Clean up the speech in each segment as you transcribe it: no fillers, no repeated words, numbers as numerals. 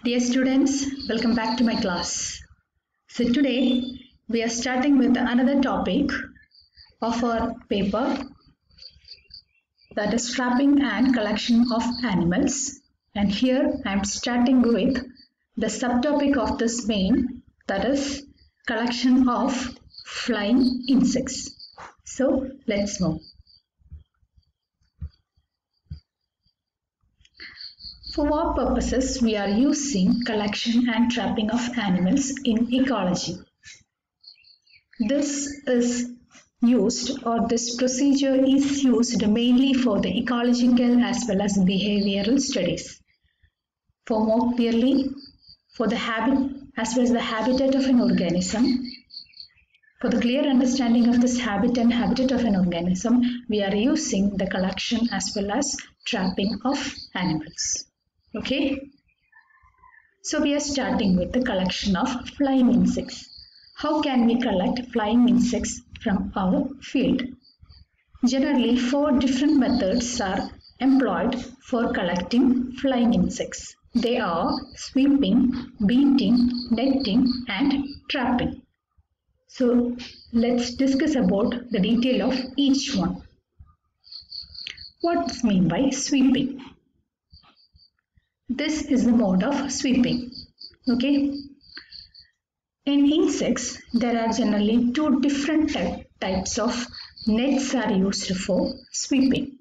Dear students, welcome back to my class. So today we are starting with another topic of our paper, that is trapping and collection of animals. And here I am starting with the subtopic of this main, that is collection of flying insects. So let's move. For what purposes we are using collection and trapping of animals in ecology? This procedure is used mainly for the ecological as well as behavioral studies. For more clearly, for the habit as well as the habitat of an organism. For the clear understanding of this habit and habitat of an organism, we are using the collection as well as trapping of animals. Okay, so we are starting with the collection of flying insects. How can we collect flying insects from our field? Generally, 4 different methods are employed for collecting flying insects. They are sweeping, beating, netting and trapping. So let's discuss about the detail of each one. What is meant by sweeping? This is the mode of sweeping. Okay. In insects, there are generally 2 different types of nets are used for sweeping.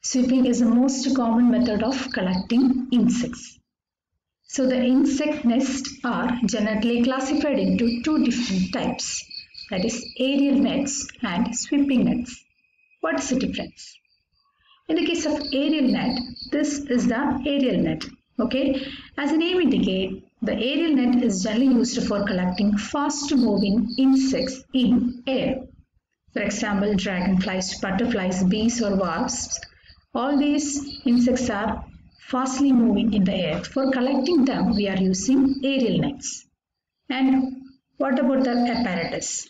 Sweeping is the most common method of collecting insects. So the insect nests are generally classified into 2 different types, that is aerial nets and sweeping nets. What is the difference? In the case of aerial net, this is the aerial net. Okay, as the name indicates, the aerial net is generally used for collecting fast-moving insects in air. For example, dragonflies, butterflies, bees or wasps. All these insects are fastly moving in the air. For collecting them, we are using aerial nets. And what about the apparatus?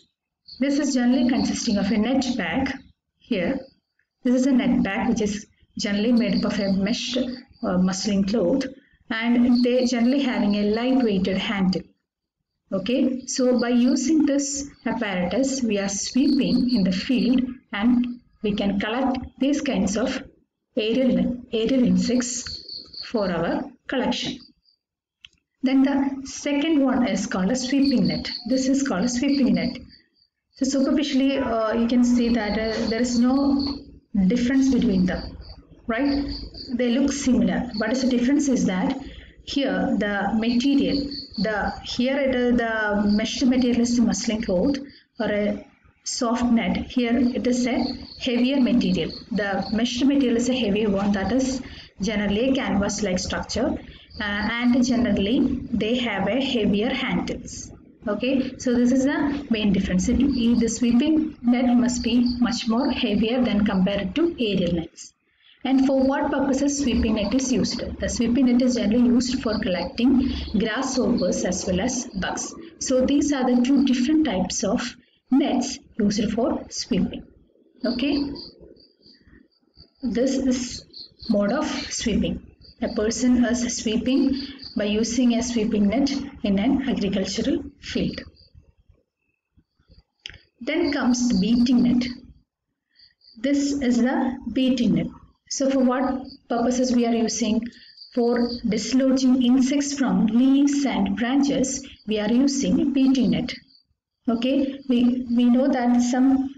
This is generally consisting of a net bag. Here, this is a net bag which is generally made up of a meshed muslin cloth, and they generally having a light-weighted handle. Okay, so by using this apparatus, we are sweeping in the field and we can collect these kinds of aerial insects for our collection. Then the second one is called a sweeping net. This is called a sweeping net. So superficially, you can see that there is no difference between them, right? They look similar, but the difference is that here the material, the meshed material is the muslin cloth or a soft net. Here it is a heavier material. The meshed material is a heavier one, that is generally a canvas-like structure, and generally they have a heavier handles. Okay, so this is the main difference. The sweeping net must be much more heavier than compared to aerial nets. And for what purposes sweeping net is used? The sweeping net is generally used for collecting grasshoppers as well as bugs. So these are the 2 different types of nets used for sweeping. Okay, this is mode of sweeping. A person is sweeping by using a sweeping net in an agricultural field. Then comes the beating net. This is the beating net. So for what purposes we are using? For dislodging insects from leaves and branches, we are using beating net. Okay, we know that some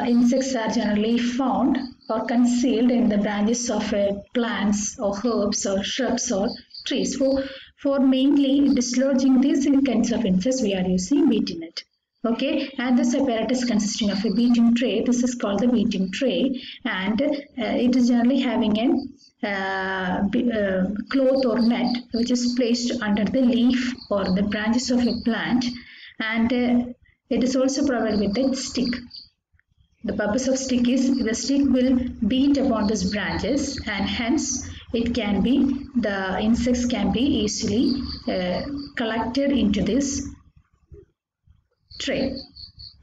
insects are generally found or concealed in the branches of plants or herbs or shrubs or trees. For mainly dislodging these kinds of insects, we are using beating net. Okay, and this apparatus consisting of a beating tray. This is called the beating tray, and it is generally having a cloth or net which is placed under the leaf or the branches of a plant, and it is also provided with a stick. The purpose of stick is the stick will beat upon these branches, and hence the insects can be easily collected into this tray,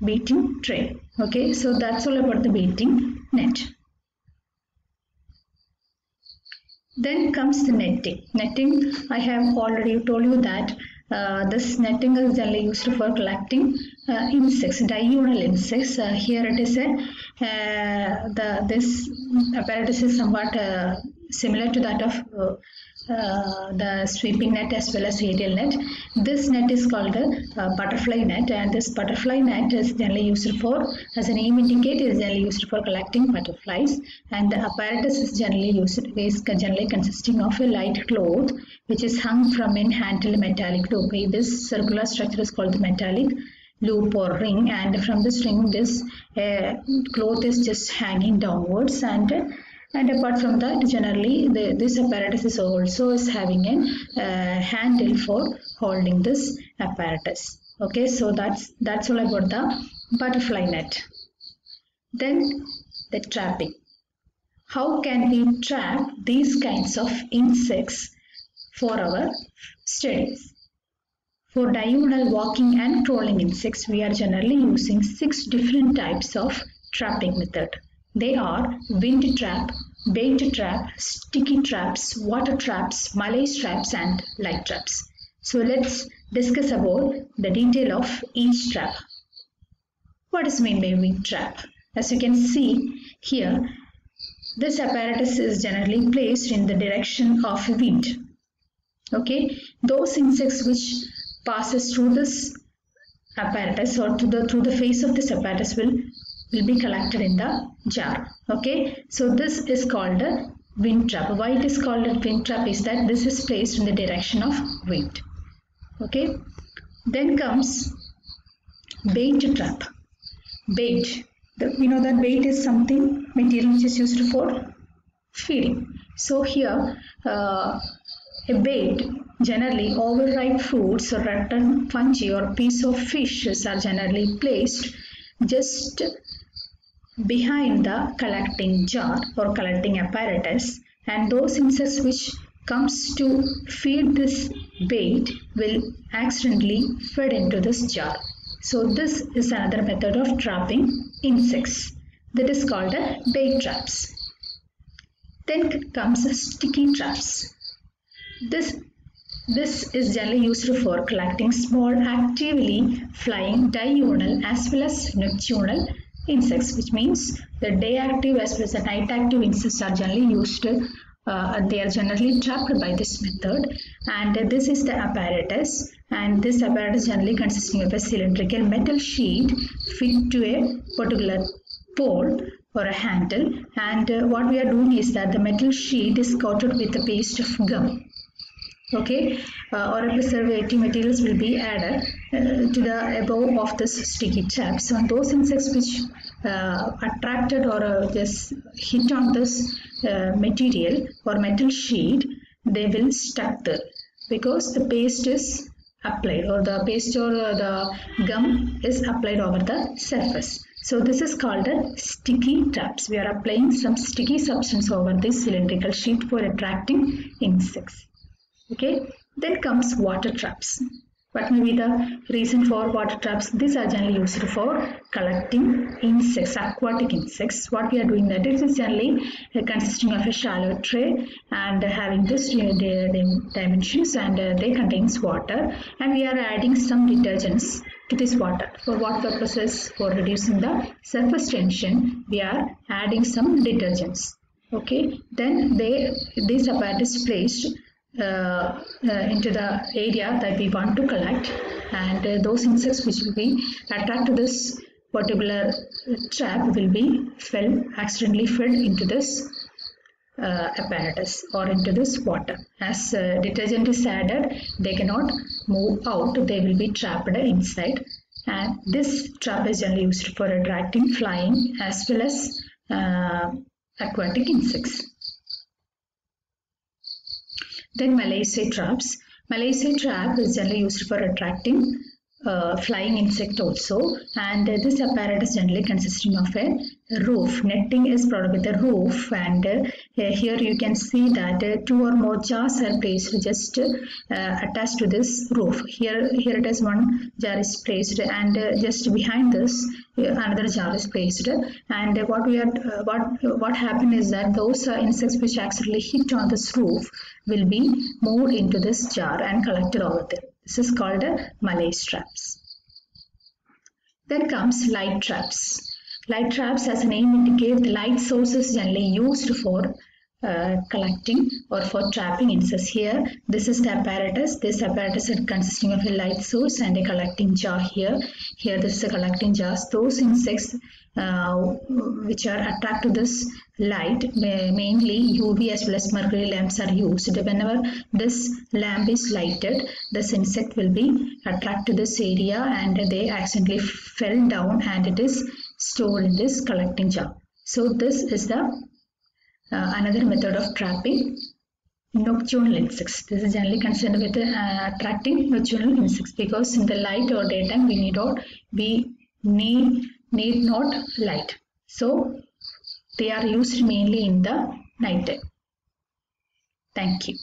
beating tray. Okay, so that's all about the beating net. Then comes the netting. Netting, I have already told you that this netting is generally used for collecting insects, diurnal insects. Here it is this apparatus is somewhat similar to that of the sweeping net as well as aerial net. This net is called a butterfly net, and this butterfly net is generally used for, as the name indicates, is generally used for collecting butterflies. And the apparatus is generally consisting of a light cloth which is hung from a handled metallic loop. This circular structure is called the metallic loop or ring, and from this ring this cloth is just hanging downwards, and apart from that, generally this apparatus is also having a handle for holding this apparatus. Okay, so that's all about the butterfly net. Then the trapping. How can we trap these kinds of insects for our studies? For diurnal walking and crawling insects, we are generally using 6 different types of trapping method. They are wind trap, bait trap, sticky traps, water traps, malaise traps, and light traps. So let's discuss about the detail of each trap. What is meant by wind trap? As you can see here, this apparatus is generally placed in the direction of wind. Okay, those insects which passes through this apparatus or through the face of this apparatus will be collected in the jar. Okay, so this is called a wind trap. Why it is called a wind trap is that this is placed in the direction of wind. Okay, then comes bait trap. Bait, we know that bait is something material which is used for feeding. So here a bait, generally overripe fruits or rotten fungi or piece of fishes are generally placed just behind the collecting jar or collecting apparatus, and those insects which comes to feed this bait will accidentally feed into this jar. So this is another method of trapping insects, that is called bait traps. Then comes sticky traps. This is generally used for collecting small actively flying diurnal as well as nocturnal insects, which means the day active as well as the night active insects are generally used. They are generally trapped by this method, and this is the apparatus, and this apparatus generally consisting of a cylindrical metal sheet fit to a particular pole or a handle, and what we are doing is that the metal sheet is coated with a paste of gum. Okay, or a preservative materials will be added to the above of this sticky trap. So those insects which attracted or just hit on this material or metal sheet, they will stuck there because the paste is applied, or the paste or the gum is applied over the surface. So this is called a sticky traps. We are applying some sticky substance over this cylindrical sheet for attracting insects. Okay, then comes water traps. What may be the reason for water traps? These are generally used for collecting insects, aquatic insects. What we are doing that is generally consisting of a shallow tray and having this dimensions, and they contains water, and we are adding some detergents to this water. For what purposes? For reducing the surface tension, we are adding some detergents. Okay, then this apparatus is placed into the area that we want to collect, and those insects which will be attracted to this particular trap will be accidentally fed into this apparatus or into this water. As detergent is added, they cannot move out, they will be trapped inside, and this trap is generally used for attracting flying as well as aquatic insects. Then malaise traps. Malaise trap is generally used for attracting flying insect also, and this apparatus generally consisting of a roof. Netting is provided with a roof, and here you can see that 2 or more jars are placed just attached to this roof. Here it is, one jar is placed, and just behind this another jar is placed. And what happened is that those insects which actually hit on this roof will be moved into this jar and collected over there. This is called malaise traps. Then comes light traps. Light traps, as the name indicates, the light source is generally used for collecting or for trapping insects. Here, this is the apparatus. This apparatus is consisting of a light source and a collecting jar here. Here, this is a collecting jar. Those insects which are attracted to this light, mainly UV as well as mercury lamps are used. Whenever this lamp is lighted, this insect will be attracted to this area and they accidentally fell down and it is stored in this collecting jar. So this is the another method of trapping nocturnal insects. This is generally concerned with attracting nocturnal insects, because in the light or daytime we need not light. So they are used mainly in the night time. Thank you.